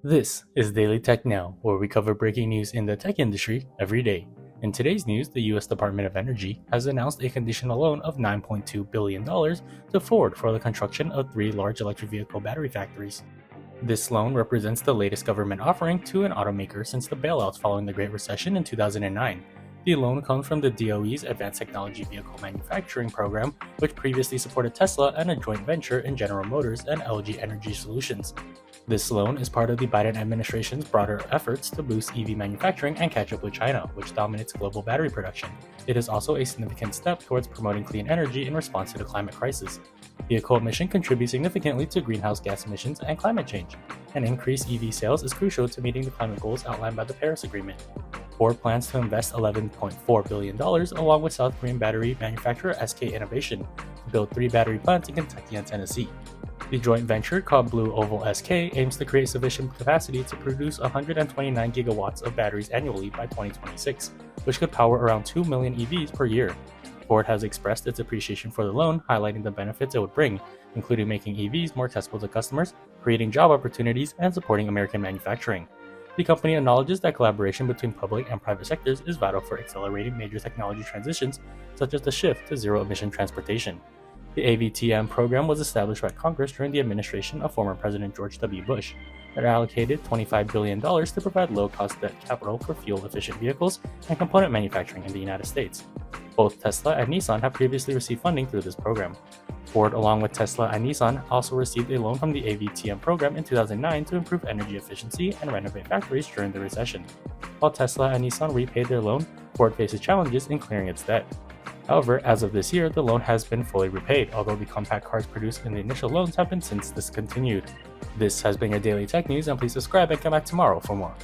This is Daily Tech Now, where we cover breaking news in the tech industry every day. In today's news, the US Department of Energy has announced a conditional loan of $9.2 billion to Ford for the construction of 3 large electric vehicle battery factories. This loan represents the latest government offering to an automaker since the bailouts following the Great Recession in 2009. The loan comes from the DOE's Advanced Technology Vehicle Manufacturing Program, which previously supported Tesla and a joint venture in General Motors and LG Energy Solutions. This loan is part of the Biden administration's broader efforts to boost EV manufacturing and catch up with China, which dominates global battery production. It is also a significant step towards promoting clean energy in response to the climate crisis. Vehicle emission contributes significantly to greenhouse gas emissions and climate change. An increased EV sales is crucial to meeting the climate goals outlined by the Paris Agreement. Ford plans to invest $11.4 billion along with South Korean battery manufacturer SK Innovation to build 3 battery plants in Kentucky and Tennessee. The joint venture, called Blue Oval SK, aims to create sufficient capacity to produce 129 gigawatts of batteries annually by 2026, which could power around 2 million EVs per year. Ford has expressed its appreciation for the loan, highlighting the benefits it would bring, including making EVs more accessible to customers, creating job opportunities, and supporting American manufacturing. The company acknowledges that collaboration between public and private sectors is vital for accelerating major technology transitions, such as the shift to zero-emission transportation. The AVTM program was established by Congress during the administration of former President George W. Bush. It allocated $25 billion to provide low-cost debt capital for fuel-efficient vehicles and component manufacturing in the United States. Both Tesla and Nissan have previously received funding through this program. Ford, along with Tesla and Nissan, also received a loan from the AVTM program in 2009 to improve energy efficiency and renovate factories during the recession. While Tesla and Nissan repaid their loan, Ford faces challenges in clearing its debt. However, as of this year, the loan has been fully repaid, although the compact cars produced in the initial loans have been since discontinued. This has been your Daily Tech News, and please subscribe and come back tomorrow for more.